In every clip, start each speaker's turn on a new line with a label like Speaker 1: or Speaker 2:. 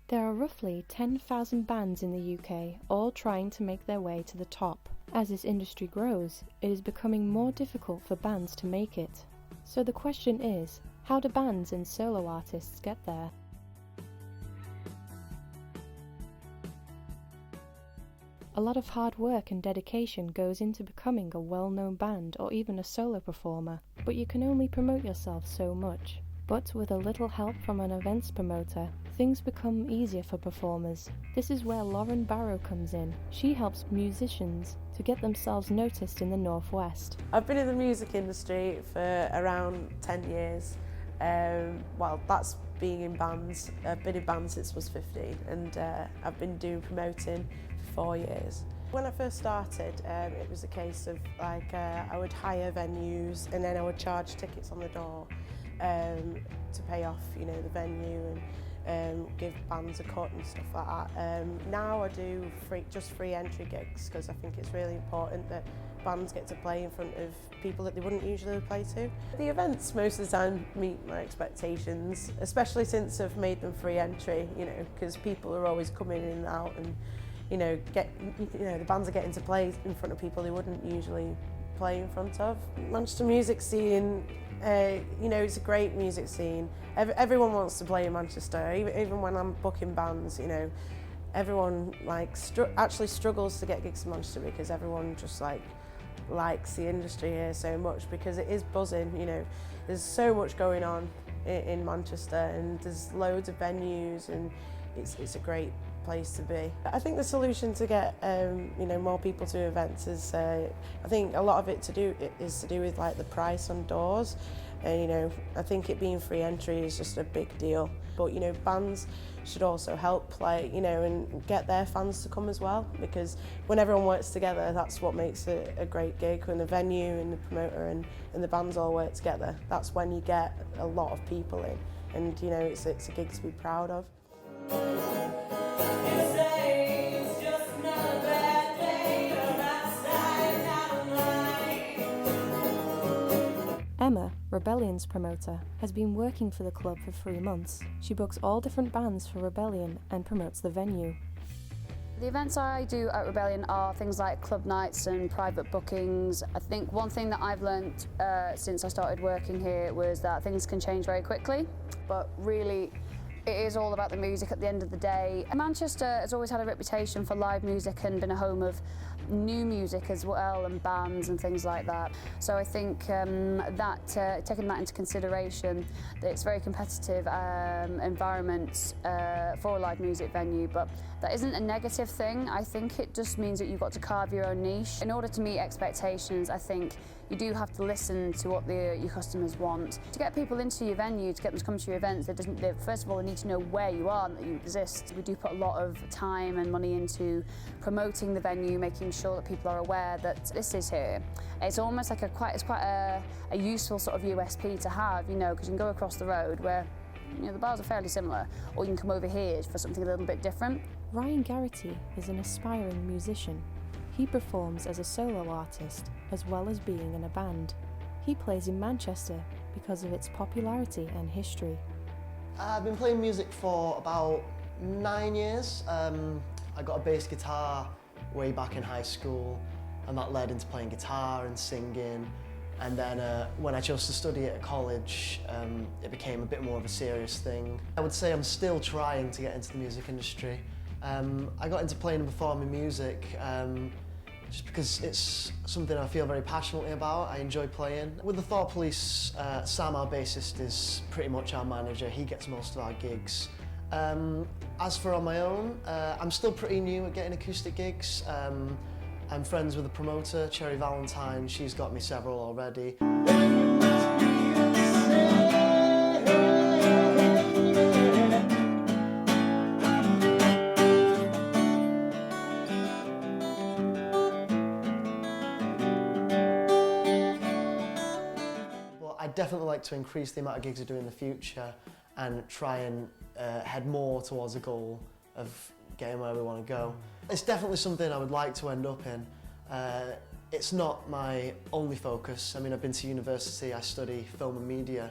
Speaker 1: There are roughly 10,000 bands in the UK, all trying to make their way to the top. As this industry grows, it is becoming more difficult for bands to make it. So the question is, how do bands and solo artists get there? A lot of hard work and dedication goes into becoming a well-known band or even a solo performer, but you can only promote yourself so much. But with a little help from an events promoter, things become easier for performers. This is where Lauren Barrow comes in. She helps musicians to get themselves noticed in the Northwest.
Speaker 2: I've been in the music industry for around 10 years. Well, that's being in bands. I've been in bands since I was 15 and I've been doing promoting for 4 years. When I first started, it was a case of like I would hire venues and then I would charge tickets on the door to pay off, the venue and give bands a cut and stuff like that. Now I do just free entry gigs because I think it's really important that bands get to play in front of people that they wouldn't usually play to. The events most of the time meet my expectations, especially since I've made them free entry, because people are always coming in and out and the bands are getting to play in front of people they wouldn't usually play in front of. Manchester music scene, it's a great music scene. Everyone wants to play in Manchester, even when I'm booking bands, everyone actually struggles to get gigs in Manchester because everyone just likes the industry here so much because it is buzzing, There's so much going on in Manchester and there's loads of venues and it's a great place to be. I think the solution to get more people to events is I think a lot of it is to do with the price on doors. I think it being free entry is just a big deal. But bands should also help play, and get their fans to come as well, because when everyone works together, that's what makes it a great gig. When the venue and the promoter and the bands all work together, that's when you get a lot of people in, and it's a gig to be proud of.
Speaker 1: Emma, Rebellion's promoter, has been working for the club for 3 months. She books all different bands for Rebellion and promotes the venue.
Speaker 3: The events I do at Rebellion are things like club nights and private bookings. I think one thing that I've learnt since I started working here was that things can change very quickly, but really it is all about the music at the end of the day. Manchester has always had a reputation for live music and been a home of new music as well and bands and things like that. So I think taking that into consideration, that it's a very competitive environment for a live music venue, but that isn't a negative thing. I think it just means that you've got to carve your own niche. In order to meet expectations, I think you do have to listen to what your customers want. To get people into your venue, to get them to come to your events, first of all, they need to know where you are and that you exist. We do put a lot of time and money into promoting the venue, making sure that people are aware that this is here. It's almost like it's quite a useful sort of USP to have, because you can go across the road where the bars are fairly similar, or you can come over here for something a little bit different.
Speaker 1: Ryan Garrity is an aspiring musician. He performs as a solo artist as well as being in a band. He plays in Manchester because of its popularity and history.
Speaker 4: I've been playing music for about 9 years. I got a bass guitar way back in high school, and that led into playing guitar and singing. And then when I chose to study at college, it became a bit more of a serious thing. I would say I'm still trying to get into the music industry. I got into playing and performing music just because it's something I feel very passionately about. I enjoy playing. With the Thought Police, Sam, our bassist, is pretty much our manager. He gets most of our gigs. As for on my own, I'm still pretty new at getting acoustic gigs. I'm friends with the promoter, Cherry Valentine. She's got me several already. I'd definitely like to increase the amount of gigs I do in the future and try and head more towards a goal of getting where we want to go. It's definitely something I would like to end up in. It's not my only focus. I mean, I've been to university, I study film and media,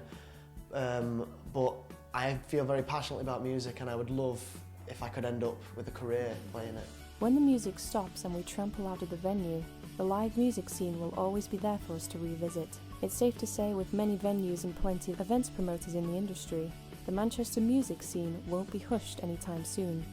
Speaker 4: but I feel very passionately about music and I would love if I could end up with a career playing it.
Speaker 1: When the music stops and we trample out of the venue, the live music scene will always be there for us to revisit. It's safe to say, with many venues and plenty of events promoters in the industry, the Manchester music scene won't be hushed anytime soon.